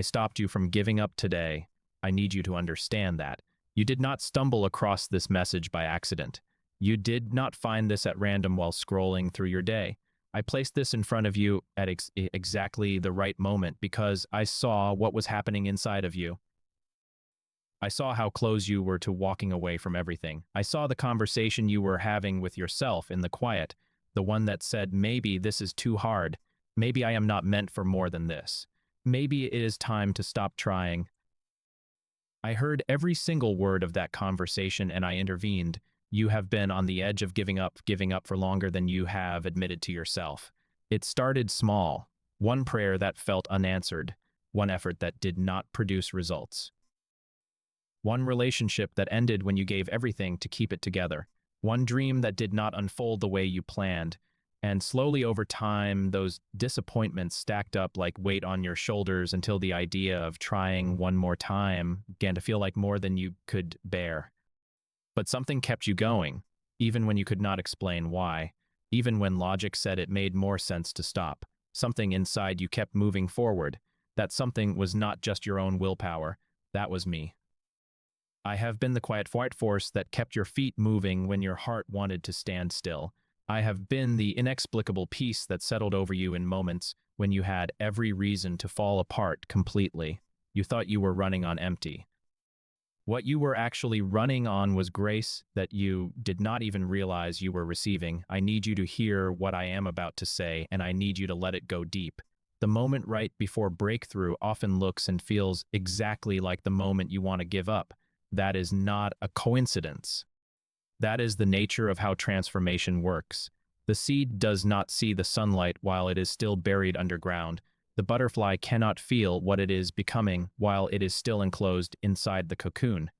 I stopped you from giving up today. I need you to understand that. You did not stumble across this message by accident. You did not find this at random while scrolling through your day. I placed this in front of you at exactly the right moment because I saw what was happening inside of you. I saw how close you were to walking away from everything. I saw the conversation you were having with yourself in the quiet, the one that said, maybe this is too hard. Maybe I am not meant for more than this. Maybe it is time to stop trying. I heard every single word of that conversation and I intervened. You have been on the edge of giving up for longer than you have admitted to yourself. It started small, one prayer that felt unanswered, one effort that did not produce results. One relationship that ended when you gave everything to keep it together. One dream that did not unfold the way you planned. And slowly over time, those disappointments stacked up like weight on your shoulders until the idea of trying one more time began to feel like more than you could bear. But something kept you going, even when you could not explain why, even when logic said it made more sense to stop. Something inside you kept moving forward. That something was not just your own willpower, that was me. I have been the quiet force that kept your feet moving when your heart wanted to stand still. I have been the inexplicable peace that settled over you in moments when you had every reason to fall apart completely. You thought you were running on empty. What you were actually running on was grace that you did not even realize you were receiving. I need you to hear what I am about to say, and I need you to let it go deep. The moment right before breakthrough often looks and feels exactly like the moment you want to give up. That is not a coincidence. That is the nature of how transformation works. The seed does not see the sunlight while it is still buried underground. The butterfly cannot feel what it is becoming while it is still enclosed inside the cocoon.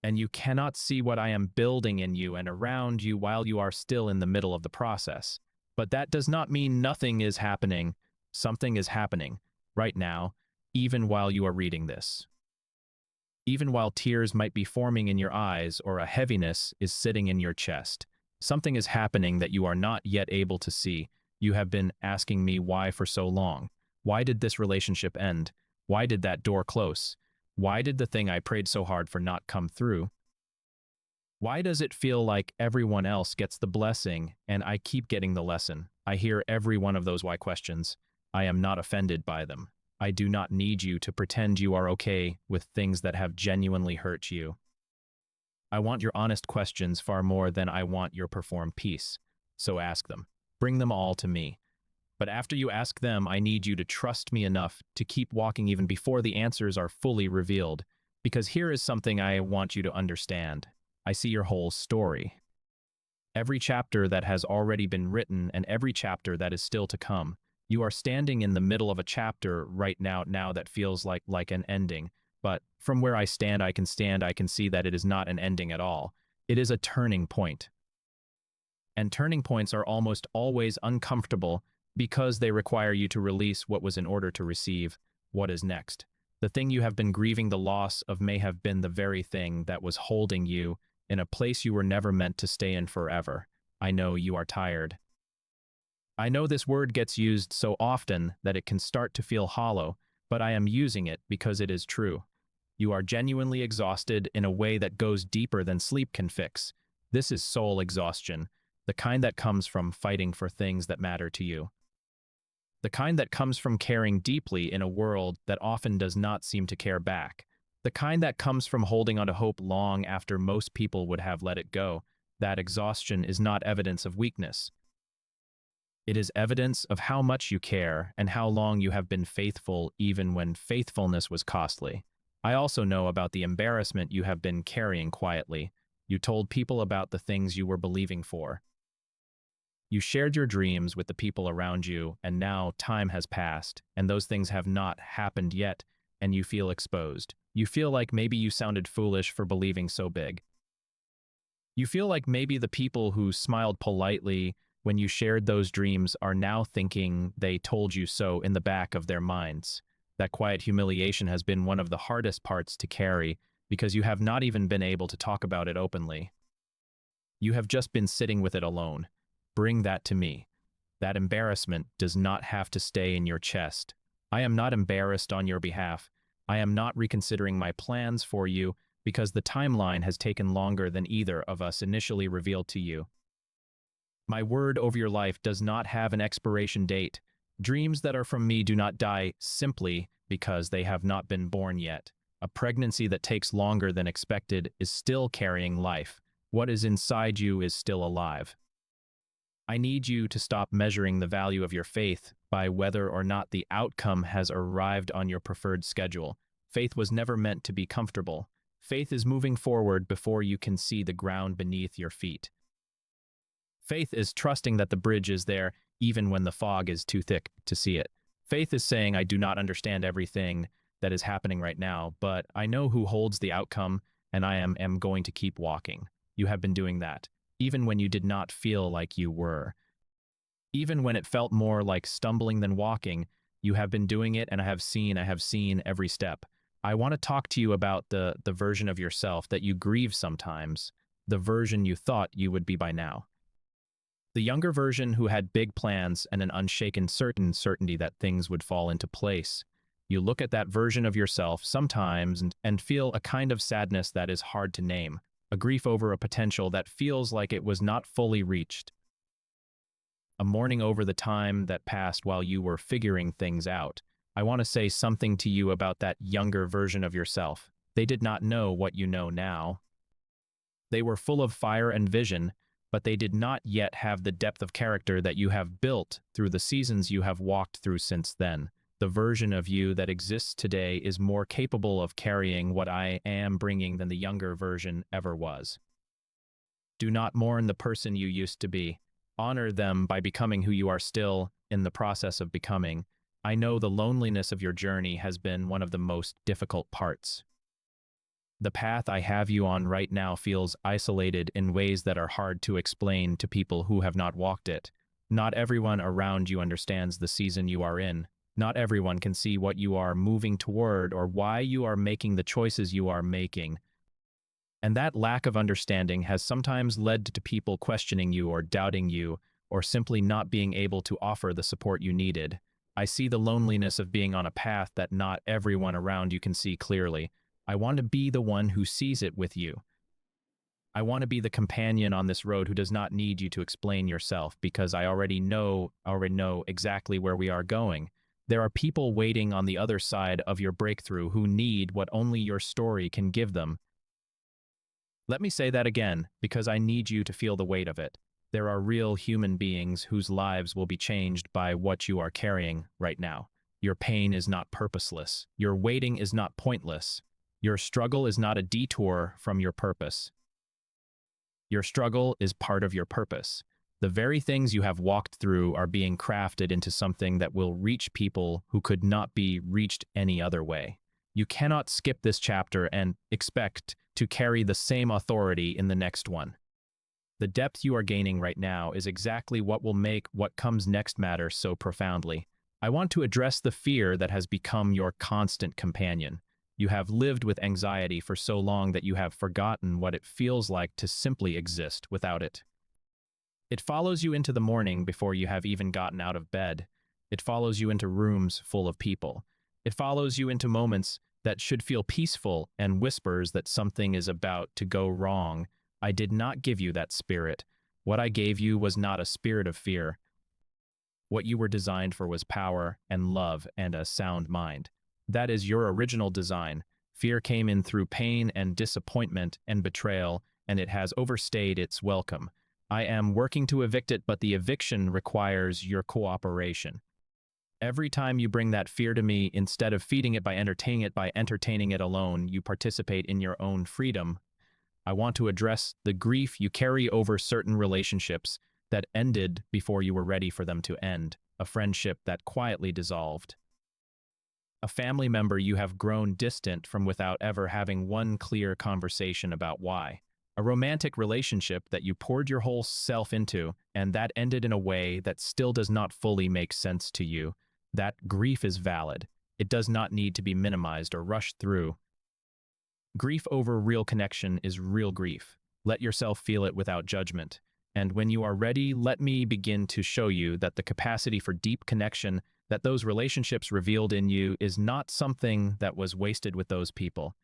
And you cannot see what I am building in you and around you while you are still in the middle of the process. But that does not mean nothing is happening. Something is happening right now, even while you are reading this. Even while tears might be forming in your eyes or a heaviness is sitting in your chest, something is happening that you are not yet able to see. You have been asking me why for so long. Why did this relationship end? Why did that door close? Why did the thing I prayed so hard for not come through? Why does it feel like everyone else gets the blessing and I keep getting the lesson? I hear every one of those why questions. I am not offended by them. I do not need you to pretend you are okay with things that have genuinely hurt you. I want your honest questions far more than I want your performed peace. So ask them. Bring them all to me. But after you ask them, I need you to trust me enough to keep walking even before the answers are fully revealed. Because here is something I want you to understand. I see your whole story. Every chapter that has already been written and every chapter that is still to come. You are standing in the middle of a chapter right now that feels like an ending. But from where I can see that it is not an ending at all. It is a turning point. And turning points are almost always uncomfortable because they require you to release what was in order to receive what is next. The thing you have been grieving the loss of may have been the very thing that was holding you in a place you were never meant to stay in forever. I know you are tired. I know this word gets used so often that it can start to feel hollow, but I am using it because it is true. You are genuinely exhausted in a way that goes deeper than sleep can fix. This is soul exhaustion, the kind that comes from fighting for things that matter to you. The kind that comes from caring deeply in a world that often does not seem to care back. The kind that comes from holding on to hope long after most people would have let it go. That exhaustion is not evidence of weakness. It is evidence of how much you care and how long you have been faithful even when faithfulness was costly. I also know about the embarrassment you have been carrying quietly. You told people about the things you were believing for. You shared your dreams with the people around you, and now time has passed, and those things have not happened yet, and you feel exposed. You feel like maybe you sounded foolish for believing so big. You feel like maybe the people who smiled politely when you shared those dreams are now thinking they told you so in the back of their minds. That quiet humiliation has been one of the hardest parts to carry because you have not even been able to talk about it openly. You have just been sitting with it alone. Bring that to me. That embarrassment does not have to stay in your chest. I am not embarrassed on your behalf. I am not reconsidering my plans for you because the timeline has taken longer than either of us initially revealed to you. My word over your life does not have an expiration date. Dreams that are from me do not die simply because they have not been born yet. A pregnancy that takes longer than expected is still carrying life. What is inside you is still alive. I need you to stop measuring the value of your faith by whether or not the outcome has arrived on your preferred schedule. Faith was never meant to be comfortable. Faith is moving forward before you can see the ground beneath your feet. Faith is trusting that the bridge is there even when the fog is too thick to see it. Faith is saying, I do not understand everything that is happening right now, but I know who holds the outcome, and I am going to keep walking. You have been doing that, even when you did not feel like you were. Even when it felt more like stumbling than walking, you have been doing it, and I have seen every step. I want to talk to you about the version of yourself that you grieve sometimes, the version you thought you would be by now. The younger version who had big plans and an unshaken certainty that things would fall into place. You look at that version of yourself sometimes and feel a kind of sadness that is hard to name, a grief over a potential that feels like it was not fully reached, a mourning over the time that passed while you were figuring things out. I want to say something to you about that younger version of yourself. They did not know what you know now. They were full of fire and vision, but they did not yet have the depth of character that you have built through the seasons you have walked through since then. The version of you that exists today is more capable of carrying what I am bringing than the younger version ever was. Do not mourn the person you used to be. Honor them by becoming who you are still in the process of becoming. I know the loneliness of your journey has been one of the most difficult parts. The path I have you on right now feels isolated in ways that are hard to explain to people who have not walked it. Not everyone around you understands the season you are in. Not everyone can see what you are moving toward or why you are making the choices you are making. And that lack of understanding has sometimes led to people questioning you or doubting you, or simply not being able to offer the support you needed. I see the loneliness of being on a path that not everyone around you can see clearly. I want to be the one who sees it with you. I want to be the companion on this road who does not need you to explain yourself because I already know exactly where we are going. There are people waiting on the other side of your breakthrough who need what only your story can give them. Let me say that again, because I need you to feel the weight of it. There are real human beings whose lives will be changed by what you are carrying right now. Your pain is not purposeless. Your waiting is not pointless. Your struggle is not a detour from your purpose. Your struggle is part of your purpose. The very things you have walked through are being crafted into something that will reach people who could not be reached any other way. You cannot skip this chapter and expect to carry the same authority in the next one. The depth you are gaining right now is exactly what will make what comes next matter so profoundly. I want to address the fear that has become your constant companion. You have lived with anxiety for so long that you have forgotten what it feels like to simply exist without it. It follows you into the morning before you have even gotten out of bed. It follows you into rooms full of people. It follows you into moments that should feel peaceful and whispers that something is about to go wrong. I did not give you that spirit. What I gave you was not a spirit of fear. What you were designed for was power and love and a sound mind. That is your original design. Fear came in through pain and disappointment and betrayal, and it has overstayed its welcome. I am working to evict it, but the eviction requires your cooperation. Every time you bring that fear to me, instead of feeding it by entertaining it alone, you participate in your own freedom. I want to address the grief you carry over certain relationships that ended before you were ready for them to end, a friendship that quietly dissolved, a family member you have grown distant from without ever having one clear conversation about why, a romantic relationship that you poured your whole self into and that ended in a way that still does not fully make sense to you. That grief is valid. It does not need to be minimized or rushed through. Grief over real connection is real grief. Let yourself feel it without judgment. And when you are ready, let me begin to show you that the capacity for deep connection that those relationships revealed in you is not something that was wasted with those people.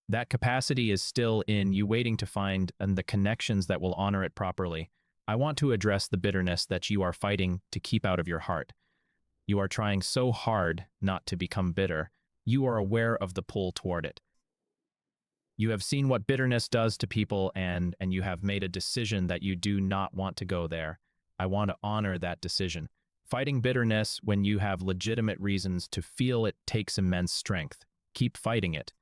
That capacity is still in you waiting to find and the connections that will honor it properly. I want to address the bitterness that you are fighting to keep out of your heart. You are trying so hard not to become bitter. You are aware of the pull toward it. You have seen what bitterness does to people and you have made a decision that you do not want to go there. I want to honor that decision. Fighting bitterness when you have legitimate reasons to feel it takes immense strength. Keep fighting it.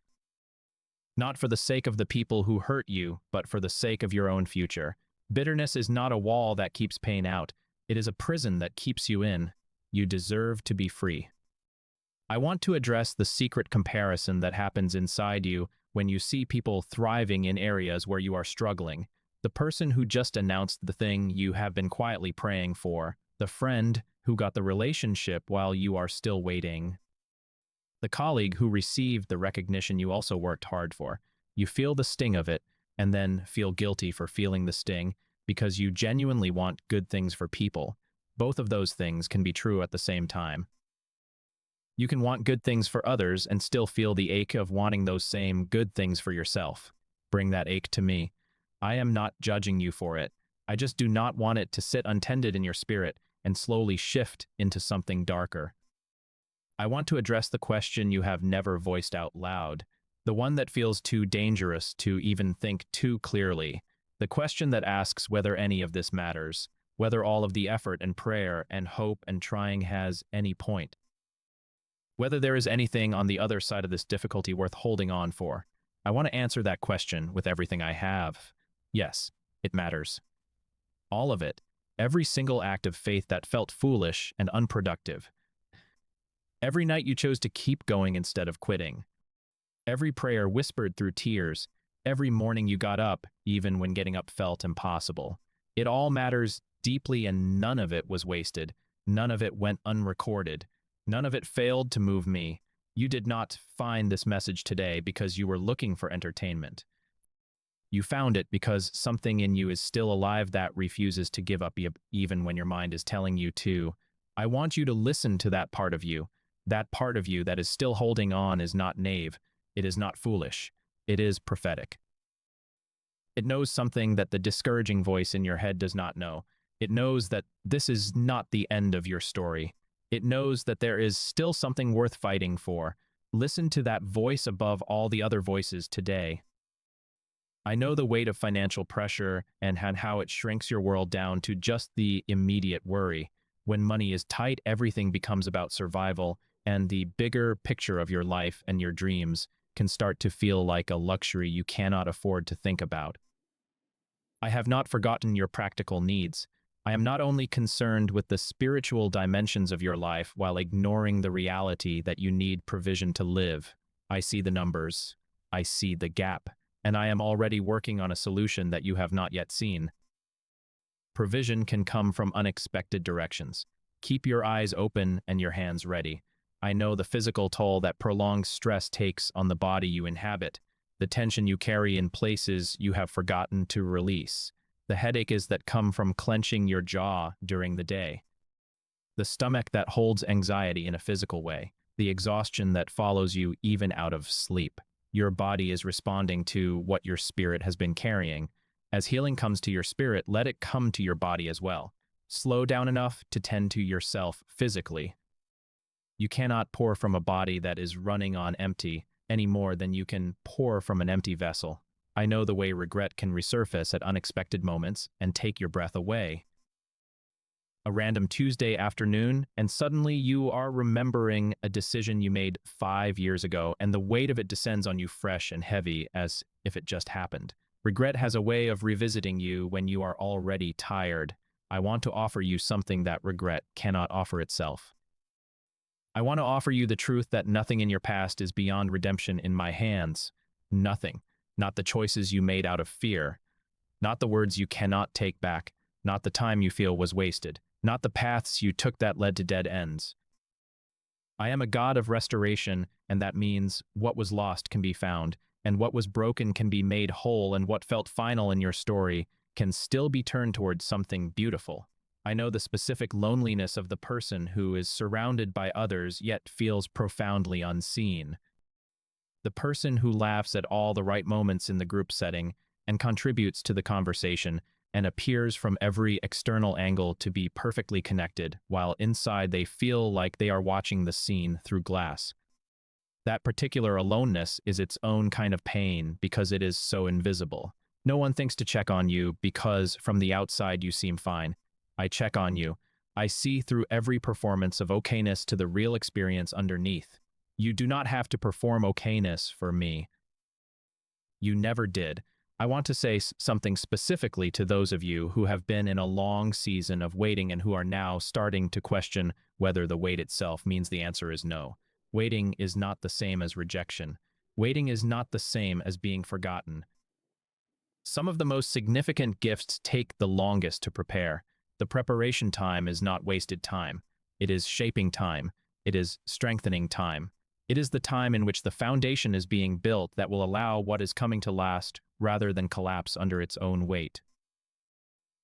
Not for the sake of the people who hurt you, but for the sake of your own future. Bitterness is not a wall that keeps pain out. It is a prison that keeps you in. You deserve to be free. I want to address the secret comparison that happens inside you when you see people thriving in areas where you are struggling. The person who just announced the thing you have been quietly praying for. The friend who got the relationship while you are still waiting. The colleague who received the recognition you also worked hard for. You feel the sting of it, and then feel guilty for feeling the sting because you genuinely want good things for people. Both of those things can be true at the same time. You can want good things for others and still feel the ache of wanting those same good things for yourself. Bring that ache to me. I am not judging you for it. I just do not want it to sit untended in your spirit and slowly shift into something darker. I want to address the question you have never voiced out loud, the one that feels too dangerous to even think too clearly, the question that asks whether any of this matters, whether all of the effort and prayer and hope and trying has any point. Whether there is anything on the other side of this difficulty worth holding on for. I want to answer that question with everything I have. Yes, it matters. All of it. Every single act of faith that felt foolish and unproductive. Every night you chose to keep going instead of quitting. Every prayer whispered through tears. Every morning you got up, even when getting up felt impossible. It all matters deeply and none of it was wasted. None of it went unrecorded. None of it failed to move me. You did not find this message today because you were looking for entertainment. You found it because something in you is still alive that refuses to give up even when your mind is telling you to. I want you to listen to that part of you. That part of you that is still holding on is not naive. It is not foolish. It is prophetic. It knows something that the discouraging voice in your head does not know. It knows that this is not the end of your story. It knows that there is still something worth fighting for. Listen to that voice above all the other voices today. I know the weight of financial pressure and how it shrinks your world down to just the immediate worry. When money is tight, everything becomes about survival, and the bigger picture of your life and your dreams can start to feel like a luxury you cannot afford to think about. I have not forgotten your practical needs. I am not only concerned with the spiritual dimensions of your life while ignoring the reality that you need provision to live. I see the numbers. I see the gap. And I am already working on a solution that you have not yet seen. Provision can come from unexpected directions. Keep your eyes open and your hands ready. I know the physical toll that prolonged stress takes on the body you inhabit, the tension you carry in places you have forgotten to release, the headaches that come from clenching your jaw during the day, the stomach that holds anxiety in a physical way, the exhaustion that follows you even out of sleep. Your body is responding to what your spirit has been carrying. As healing comes to your spirit, let it come to your body as well. Slow down enough to tend to yourself physically. You cannot pour from a body that is running on empty any more than you can pour from an empty vessel. I know the way regret can resurface at unexpected moments and take your breath away. A random Tuesday afternoon, and suddenly you are remembering a decision you made 5 years ago, and the weight of it descends on you fresh and heavy as if it just happened. Regret has a way of revisiting you when you are already tired. I want to offer you something that regret cannot offer itself. I want to offer you the truth that nothing in your past is beyond redemption in my hands. Nothing. Not the choices you made out of fear. Not the words you cannot take back. Not the time you feel was wasted. Not the paths you took that led to dead ends. I am a God of restoration, and that means what was lost can be found, and what was broken can be made whole, and what felt final in your story can still be turned towards something beautiful. I know the specific loneliness of the person who is surrounded by others yet feels profoundly unseen. The person who laughs at all the right moments in the group setting and contributes to the conversation and appears from every external angle to be perfectly connected, while inside they feel like they are watching the scene through glass. That particular aloneness is its own kind of pain because it is so invisible. No one thinks to check on you because from the outside you seem fine. I check on you. I see through every performance of okayness to the real experience underneath. You do not have to perform okayness for me. You never did. I want to say something specifically to those of you who have been in a long season of waiting and who are now starting to question whether the wait itself means the answer is no. Waiting is not the same as rejection. Waiting is not the same as being forgotten. Some of the most significant gifts take the longest to prepare. The preparation time is not wasted time. It is shaping time. It is strengthening time. It is the time in which the foundation is being built that will allow what is coming to last rather than collapse under its own weight.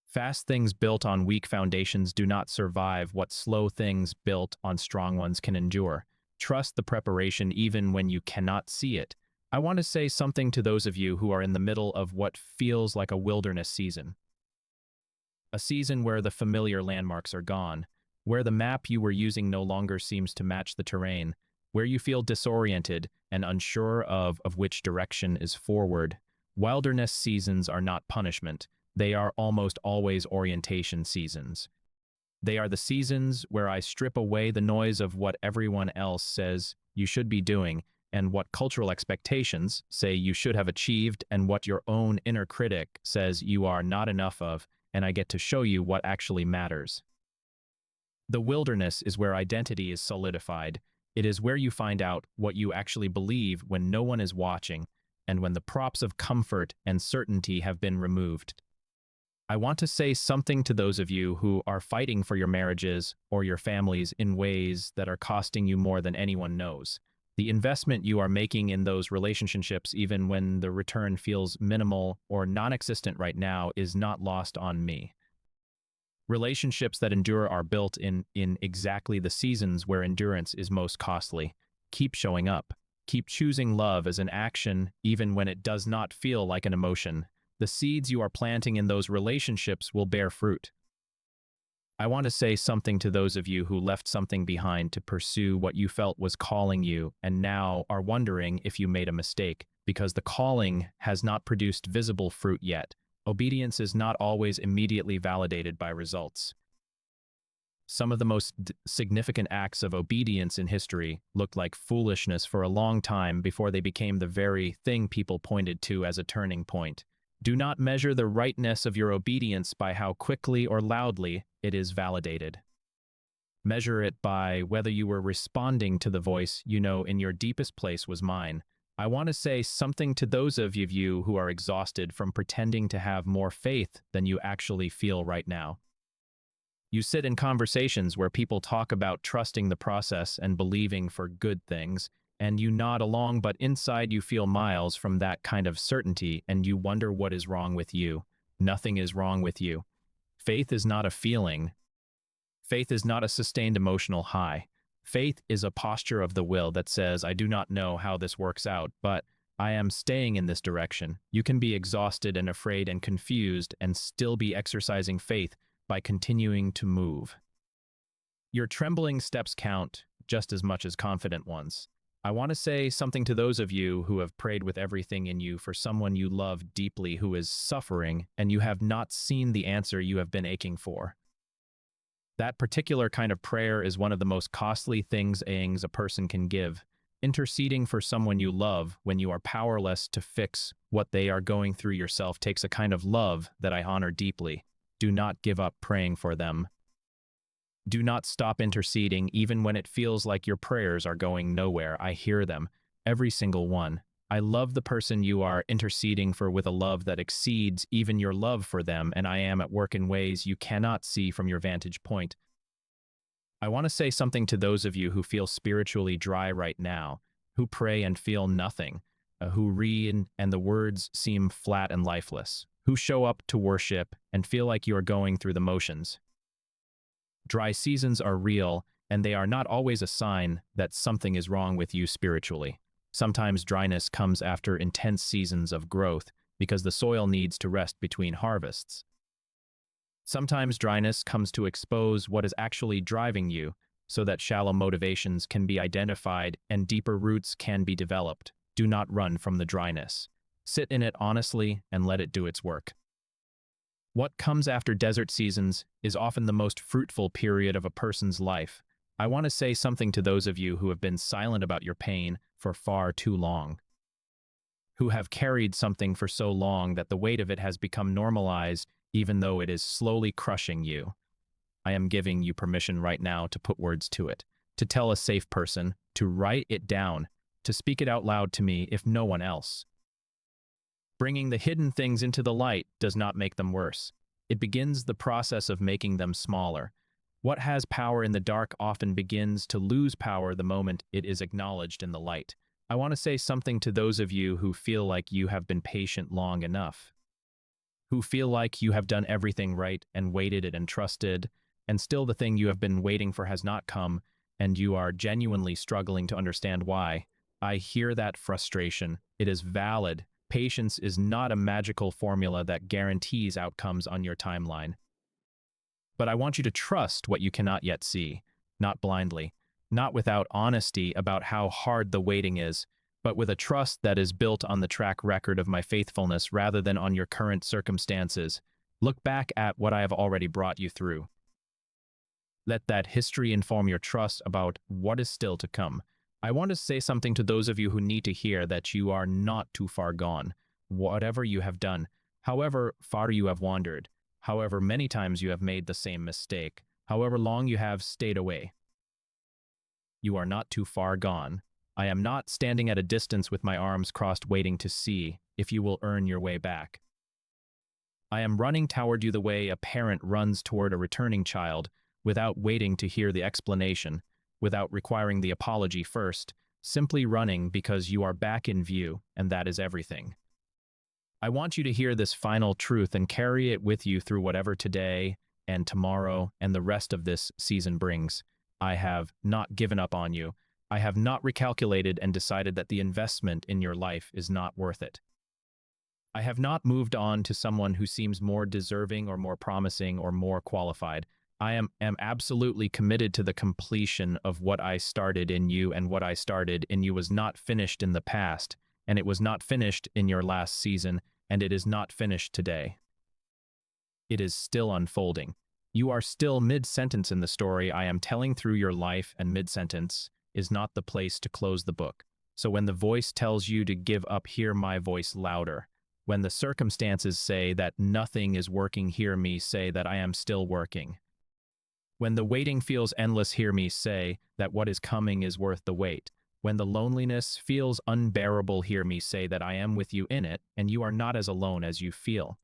Fast things built on weak foundations do not survive what slow things built on strong ones can endure. Trust the preparation even when you cannot see it. I want to say something to those of you who are in the middle of what feels like a wilderness season. A season where the familiar landmarks are gone, where the map you were using no longer seems to match the terrain, where you feel disoriented and unsure of which direction is forward. Wilderness seasons are not punishment. They are almost always orientation seasons. They are the seasons where I strip away the noise of what everyone else says you should be doing and what cultural expectations say you should have achieved and what your own inner critic says you are not enough of, and I get to show you what actually matters. The wilderness is where identity is solidified. It is where you find out what you actually believe when no one is watching and when the props of comfort and certainty have been removed. I want to say something to those of you who are fighting for your marriages or your families in ways that are costing you more than anyone knows. The investment you are making in those relationships, even when the return feels minimal or non-existent right now, is not lost on me. Relationships that endure are built in exactly the seasons where endurance is most costly. Keep showing up. Keep choosing love as an action, even when it does not feel like an emotion. The seeds you are planting in those relationships will bear fruit. I want to say something to those of you who left something behind to pursue what you felt was calling you and now are wondering if you made a mistake, because the calling has not produced visible fruit yet. Obedience is not always immediately validated by results. Some of the most significant acts of obedience in history looked like foolishness for a long time before they became the very thing people pointed to as a turning point. Do not measure the rightness of your obedience by how quickly or loudly it is validated. Measure it by whether you were responding to the voice you know in your deepest place was mine. I want to say something to those of you who are exhausted from pretending to have more faith than you actually feel right now. You sit in conversations where people talk about trusting the process and believing for good things, and you nod along, but inside you feel miles from that kind of certainty and you wonder what is wrong with you. Nothing is wrong with you. Faith is not a feeling. Faith is not a sustained emotional high. Faith is a posture of the will that says, I do not know how this works out, but I am staying in this direction. You can be exhausted and afraid and confused and still be exercising faith by continuing to move. Your trembling steps count just as much as confident ones. I want to say something to those of you who have prayed with everything in you for someone you love deeply who is suffering and you have not seen the answer you have been aching for. That particular kind of prayer is one of the most costly things a person can give. Interceding for someone you love when you are powerless to fix what they are going through yourself takes a kind of love that I honor deeply. Do not give up praying for them. Do not stop interceding even when it feels like your prayers are going nowhere. I hear them, every single one. I love the person you are interceding for with a love that exceeds even your love for them, and I am at work in ways you cannot see from your vantage point. I want to say something to those of you who feel spiritually dry right now, who pray and feel nothing, who read and the words seem flat and lifeless, who show up to worship and feel like you are going through the motions. Dry seasons are real, and they are not always a sign that something is wrong with you spiritually. Sometimes dryness comes after intense seasons of growth because the soil needs to rest between harvests. Sometimes dryness comes to expose what is actually driving you so that shallow motivations can be identified and deeper roots can be developed. Do not run from the dryness. Sit in it honestly and let it do its work. What comes after desert seasons is often the most fruitful period of a person's life. I want to say something to those of you who have been silent about your pain for far too long, who have carried something for so long that the weight of it has become normalized even though it is slowly crushing you. I am giving you permission right now to put words to it, to tell a safe person, to write it down, to speak it out loud to me if no one else. Bringing the hidden things into the light does not make them worse. It begins the process of making them smaller. What has power in the dark often begins to lose power the moment it is acknowledged in the light. I want to say something to those of you who feel like you have been patient long enough, who feel like you have done everything right and waited it and trusted, and still the thing you have been waiting for has not come, and you are genuinely struggling to understand why. I hear that frustration. It is valid. Patience is not a magical formula that guarantees outcomes on your timeline. But I want you to trust what you cannot yet see, not blindly, not without honesty about how hard the waiting is, but with a trust that is built on the track record of my faithfulness rather than on your current circumstances. Look back at what I have already brought you through. Let that history inform your trust about what is still to come. I want to say something to those of you who need to hear that you are not too far gone. Whatever you have done, however far you have wandered, however many times you have made the same mistake, however long you have stayed away, you are not too far gone. I am not standing at a distance with my arms crossed waiting to see if you will earn your way back. I am running toward you the way a parent runs toward a returning child without waiting to hear the explanation, without requiring the apology first, simply running because you are back in view, and that is everything. I want you to hear this final truth and carry it with you through whatever today and tomorrow and the rest of this season brings. I have not given up on you. I have not recalculated and decided that the investment in your life is not worth it. I have not moved on to someone who seems more deserving or more promising or more qualified. I am absolutely committed to the completion of what I started in you, and what I started in you was not finished in the past, and it was not finished in your last season, and it is not finished today. It is still unfolding. You are still mid-sentence in the story I am telling through your life, and mid-sentence is not the place to close the book. So when the voice tells you to give up, hear my voice louder. When the circumstances say that nothing is working, hear me say that I am still working. When the waiting feels endless, hear me say that what is coming is worth the wait. When the loneliness feels unbearable, hear me say that I am with you in it, and you are not as alone as you feel.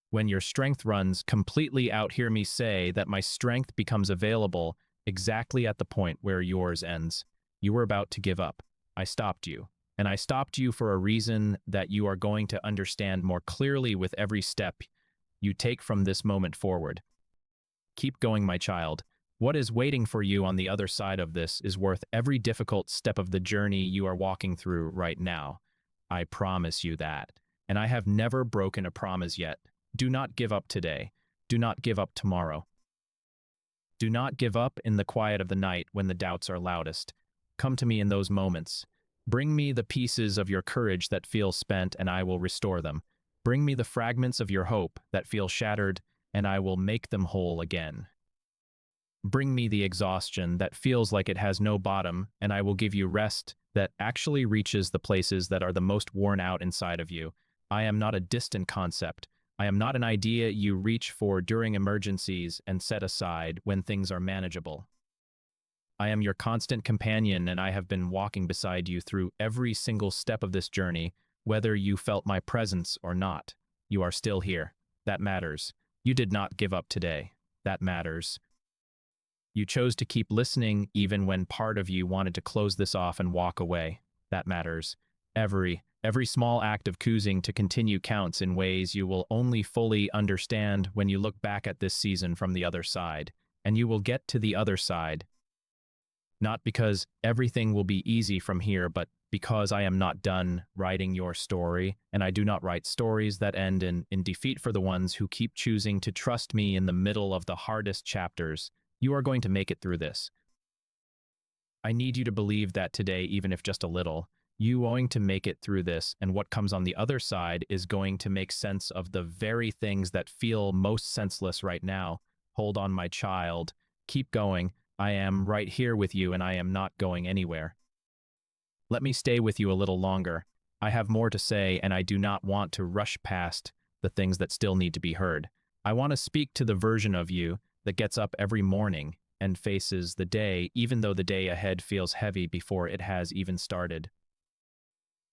When your strength runs completely out, hear me say that my strength becomes available exactly at the point where yours ends. You were about to give up. I stopped you. And I stopped you for a reason that you are going to understand more clearly with every step you take from this moment forward. Keep going, my child. What is waiting for you on the other side of this is worth every difficult step of the journey you are walking through right now. I promise you that. And I have never broken a promise yet. Do not give up today. Do not give up tomorrow. Do not give up in the quiet of the night when the doubts are loudest. Come to me in those moments. Bring me the pieces of your courage that feel spent, and I will restore them. Bring me the fragments of your hope that feel shattered, and I will make them whole again. Bring me the exhaustion that feels like it has no bottom, and I will give you rest that actually reaches the places that are the most worn out inside of you. I am not a distant concept. I am not an idea you reach for during emergencies and set aside when things are manageable. I am your constant companion, and I have been walking beside you through every single step of this journey, whether you felt my presence or not. You are still here. That matters. You did not give up today. That matters. You chose to keep listening even when part of you wanted to close this off and walk away. That matters. Every small act of choosing to continue counts in ways you will only fully understand when you look back at this season from the other side. and you will get to the other side. Not because everything will be easy from here, but because I am not done writing your story, and I do not write stories that end in defeat for the ones who keep choosing to trust me in the middle of the hardest chapters. You are going to make it through this. I need you to believe that today, even if just a little. You are going to make it through this, and what comes on the other side is going to make sense of the very things that feel most senseless right now. Hold on, my child. Keep going. I am right here with you, and I am not going anywhere. Let me stay with you a little longer. I have more to say, and I do not want to rush past the things that still need to be heard. I want to speak to the version of you that gets up every morning and faces the day, even though the day ahead feels heavy before it has even started.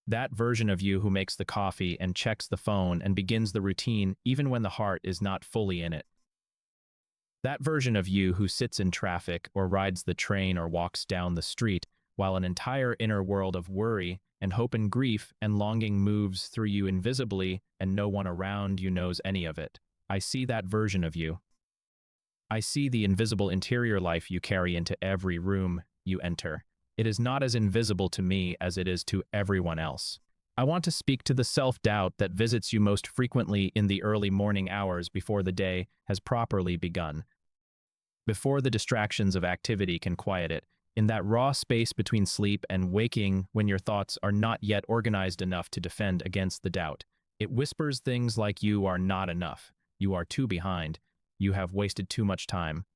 That version of you who makes the coffee and checks the phone and begins the routine even when the heart is not fully in it. That version of you who sits in traffic or rides the train or walks down the street while an entire inner world of worry and hope and grief and longing moves through you invisibly and no one around you knows any of it. I see that version of you. I see the invisible interior life you carry into every room you enter. It is not as invisible to me as it is to everyone else. I want to speak to the self-doubt that visits you most frequently in the early morning hours before the day has properly begun. Before the distractions of activity can quiet it, in that raw space between sleep and waking when your thoughts are not yet organized enough to defend against the doubt, it whispers things like you are not enough, you are too behind, you have wasted too much time.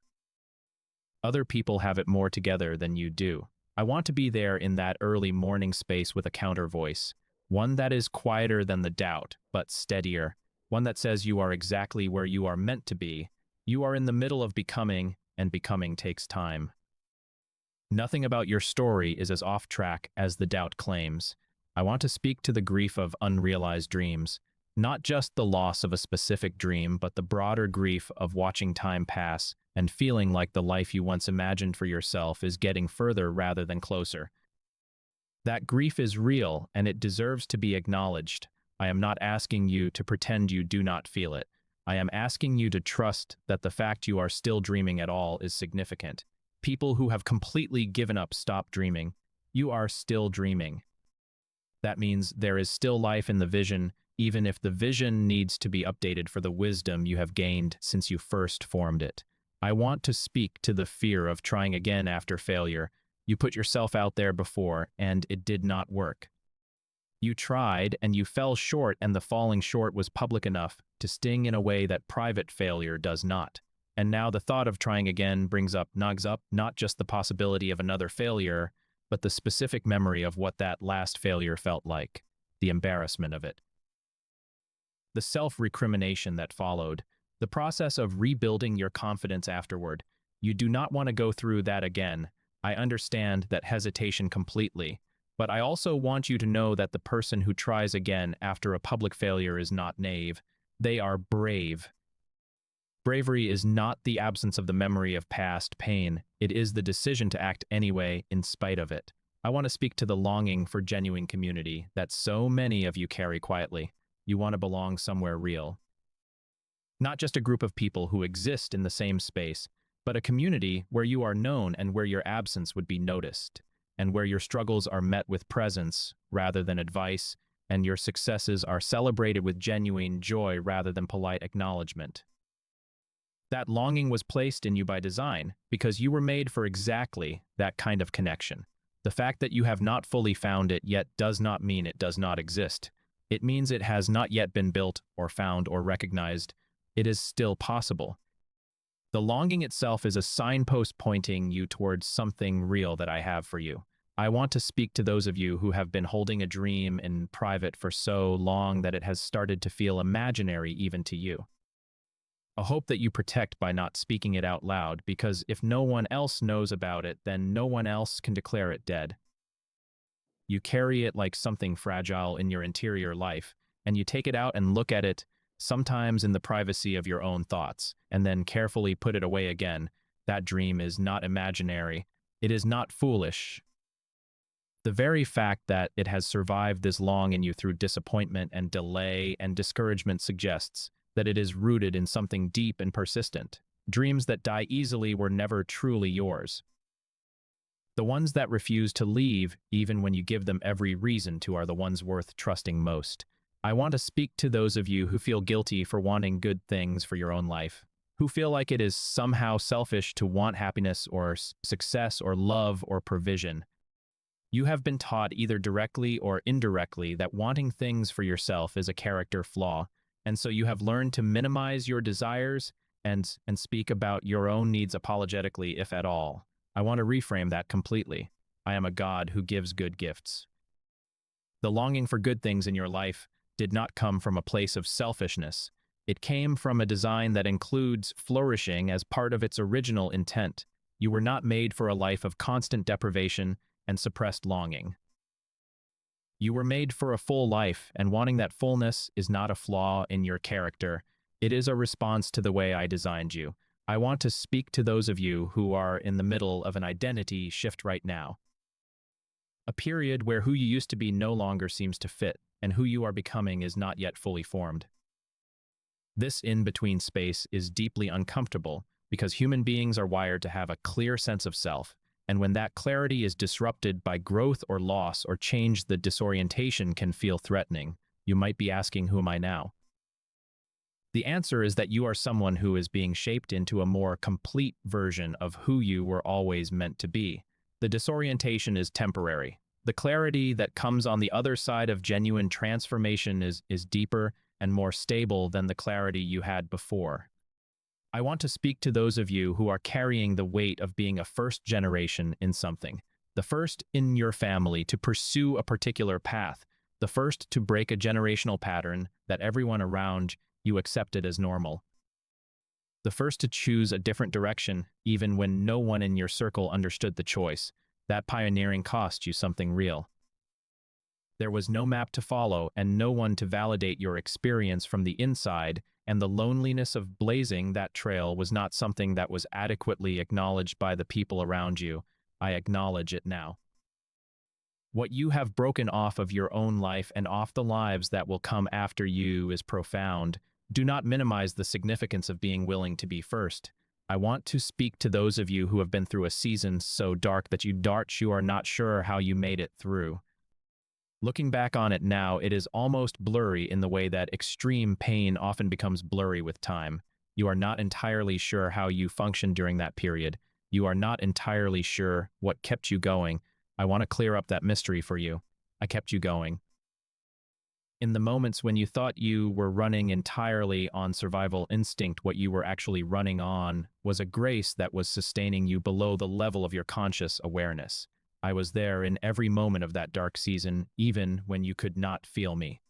Other people have it more together than you do. I want to be there in that early morning space with a counter voice, one that is quieter than the doubt, but steadier, one that says you are exactly where you are meant to be. You are in the middle of becoming, and becoming takes time. Nothing about your story is as off track as the doubt claims. I want to speak to the grief of unrealized dreams, not just the loss of a specific dream, but the broader grief of watching time pass and feeling like the life you once imagined for yourself is getting further rather than closer. That grief is real, and it deserves to be acknowledged. I am not asking you to pretend you do not feel it. I am asking you to trust that the fact you are still dreaming at all is significant. People who have completely given up stop dreaming. You are still dreaming. That means there is still life in the vision, even if the vision needs to be updated for the wisdom you have gained since you first formed it. I want to speak to the fear of trying again after failure. You put yourself out there before, and it did not work. You tried, and you fell short, and the falling short was public enough to sting in a way that private failure does not. And now the thought of trying again nags up not just the possibility of another failure, but the specific memory of what that last failure felt like, the embarrassment of it. The self-recrimination that followed, the process of rebuilding your confidence afterward. You do not want to go through that again. I understand that hesitation completely, but I also want you to know that the person who tries again after a public failure is not naive. They are brave. Bravery is not the absence of the memory of past pain. It is the decision to act anyway in spite of it. I want to speak to the longing for genuine community that so many of you carry quietly. You want to belong somewhere real. Not just a group of people who exist in the same space, but a community where you are known and where your absence would be noticed, and where your struggles are met with presence rather than advice, and your successes are celebrated with genuine joy rather than polite acknowledgement. That longing was placed in you by design because you were made for exactly that kind of connection. The fact that you have not fully found it yet does not mean it does not exist. It means it has not yet been built or found or recognized. It is still possible. The longing itself is a signpost pointing you towards something real that I have for you. I want to speak to those of you who have been holding a dream in private for so long that it has started to feel imaginary even to you. A hope that you protect by not speaking it out loud, because if no one else knows about it, then no one else can declare it dead. You carry it like something fragile in your interior life, and you take it out and look at it, sometimes in the privacy of your own thoughts, and then carefully put it away again. That dream is not imaginary. It is not foolish. The very fact that it has survived this long in you through disappointment and delay and discouragement suggests that it is rooted in something deep and persistent. Dreams that die easily were never truly yours. The ones that refuse to leave, even when you give them every reason to, are the ones worth trusting most. I want to speak to those of you who feel guilty for wanting good things for your own life, who feel like it is somehow selfish to want happiness or success or love or provision. You have been taught either directly or indirectly that wanting things for yourself is a character flaw, and so you have learned to minimize your desires and speak about your own needs apologetically, if at all. I want to reframe that completely. I am a God who gives good gifts. The longing for good things in your life did not come from a place of selfishness. It came from a design that includes flourishing as part of its original intent. You were not made for a life of constant deprivation and suppressed longing. You were made for a full life, and wanting that fullness is not a flaw in your character. It is a response to the way I designed you. I want to speak to those of you who are in the middle of an identity shift right now. A period where who you used to be no longer seems to fit, and who you are becoming is not yet fully formed. This in-between space is deeply uncomfortable because human beings are wired to have a clear sense of self, and when that clarity is disrupted by growth or loss or change, the disorientation can feel threatening. You might be asking, who am I now? The answer is that you are someone who is being shaped into a more complete version of who you were always meant to be. The disorientation is temporary. The clarity that comes on the other side of genuine transformation is deeper and more stable than the clarity you had before. I want to speak to those of you who are carrying the weight of being a first generation in something, the first in your family to pursue a particular path, the first to break a generational pattern that everyone around you accepted as normal, the first to choose a different direction even when no one in your circle understood the choice. That pioneering cost you something real. There was no map to follow and no one to validate your experience from the inside, and the loneliness of blazing that trail was not something that was adequately acknowledged by the people around you. I acknowledge it now. What you have broken off of your own life and off the lives that will come after you is profound. Do not minimize the significance of being willing to be first. I want to speak to those of you who have been through a season so dark that you are not sure how you made it through. Looking back on it now, it is almost blurry in the way that extreme pain often becomes blurry with time. You are not entirely sure how you functioned during that period. You are not entirely sure what kept you going. I want to clear up that mystery for you. I kept you going. In the moments when you thought you were running entirely on survival instinct, what you were actually running on was a grace that was sustaining you below the level of your conscious awareness. I was there in every moment of that dark season, even when you could not feel me.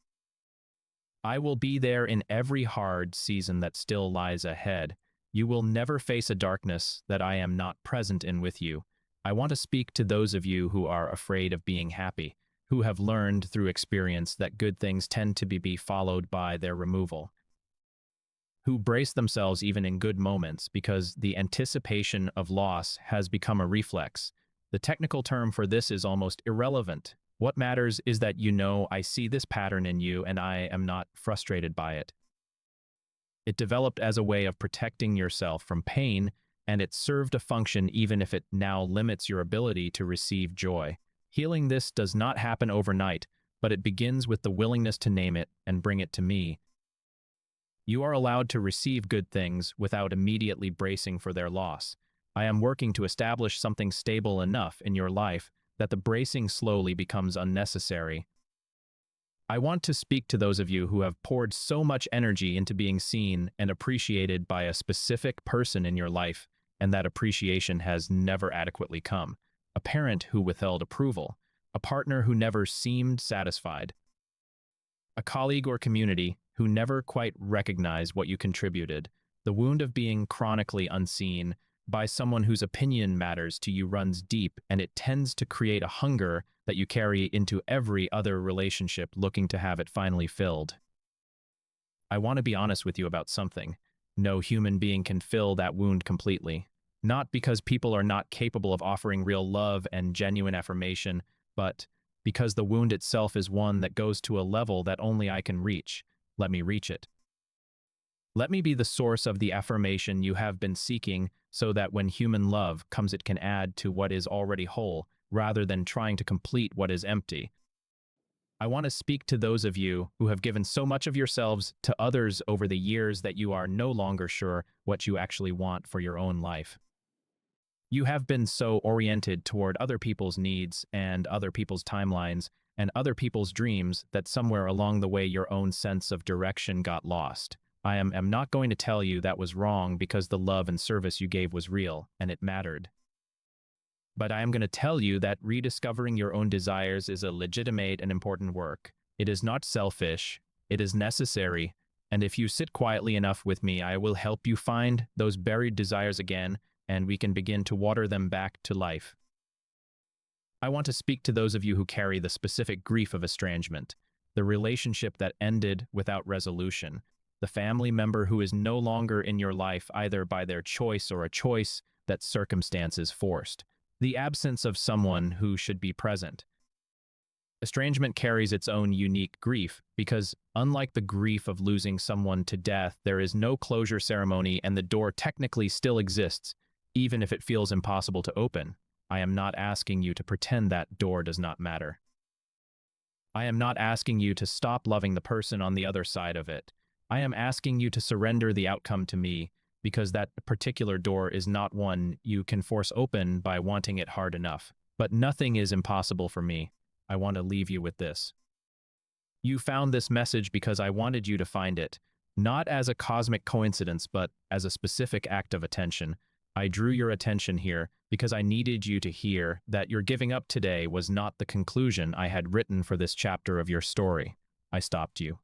I will be there in every hard season that still lies ahead. You will never face a darkness that I am not present in with you. I want to speak to those of you who are afraid of being happy, who have learned through experience that good things tend to be followed by their removal, who brace themselves even in good moments because the anticipation of loss has become a reflex. The technical term for this is almost irrelevant. What matters is that you know I see this pattern in you and I am not frustrated by it. It developed as a way of protecting yourself from pain, and it served a function even if it now limits your ability to receive joy. Healing this does not happen overnight, but it begins with the willingness to name it and bring it to me. You are allowed to receive good things without immediately bracing for their loss. I am working to establish something stable enough in your life that the bracing slowly becomes unnecessary. I want to speak to those of you who have poured so much energy into being seen and appreciated by a specific person in your life, and that appreciation has never adequately come. A parent who withheld approval, a partner who never seemed satisfied, a colleague or community who never quite recognized what you contributed. The wound of being chronically unseen by someone whose opinion matters to you runs deep, and it tends to create a hunger that you carry into every other relationship, looking to have it finally filled. I want to be honest with you about something. No human being can fill that wound completely. Not because people are not capable of offering real love and genuine affirmation, but because the wound itself is one that goes to a level that only I can reach. Let me reach it. Let me be the source of the affirmation you have been seeking so that when human love comes, it can add to what is already whole rather than trying to complete what is empty. I want to speak to those of you who have given so much of yourselves to others over the years that you are no longer sure what you actually want for your own life. You have been so oriented toward other people's needs and other people's timelines and other people's dreams that somewhere along the way your own sense of direction got lost. I am not going to tell you that was wrong because the love and service you gave was real and it mattered. But I am going to tell you that rediscovering your own desires is a legitimate and important work. It is not selfish, it is necessary, and if you sit quietly enough with me, I will help you find those buried desires again, and we can begin to water them back to life. I want to speak to those of you who carry the specific grief of estrangement, the relationship that ended without resolution, the family member who is no longer in your life either by their choice or a choice that circumstances forced, the absence of someone who should be present. Estrangement carries its own unique grief because, unlike the grief of losing someone to death, there is no closure ceremony and the door technically still exists, even if it feels impossible to open. I am not asking you to pretend that door does not matter. I am not asking you to stop loving the person on the other side of it. I am asking you to surrender the outcome to me because that particular door is not one you can force open by wanting it hard enough. But nothing is impossible for me. I want to leave you with this. You found this message because I wanted you to find it, not as a cosmic coincidence, but as a specific act of attention. I drew your attention here because I needed you to hear that your giving up today was not the conclusion I had written for this chapter of your story. I stopped you.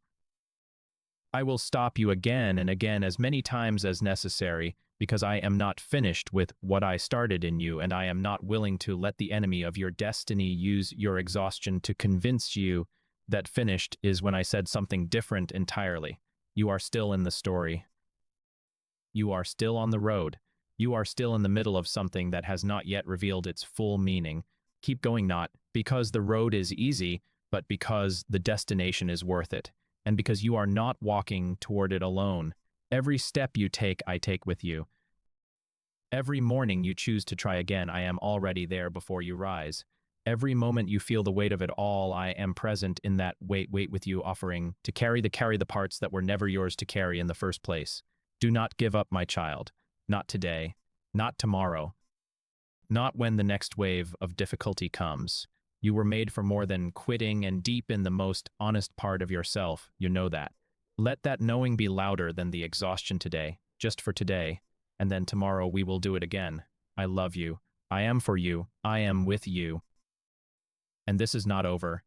I will stop you again and again as many times as necessary because I am not finished with what I started in you, and I am not willing to let the enemy of your destiny use your exhaustion to convince you that finished is when I said something different entirely. You are still in the story. You are still on the road. You are still in the middle of something that has not yet revealed its full meaning. Keep going, not because the road is easy, but because the destination is worth it, and because you are not walking toward it alone. Every step you take, I take with you. Every morning you choose to try again, I am already there before you rise. Every moment you feel the weight of it all, I am present in that wait with you, offering to carry the parts that were never yours to carry in the first place. Do not give up, my child. Not today. Not tomorrow. Not when the next wave of difficulty comes. You were made for more than quitting, and deep in the most honest part of yourself, you know that. Let that knowing be louder than the exhaustion today, just for today, and then tomorrow we will do it again. I love you. I am for you. I am with you. And this is not over.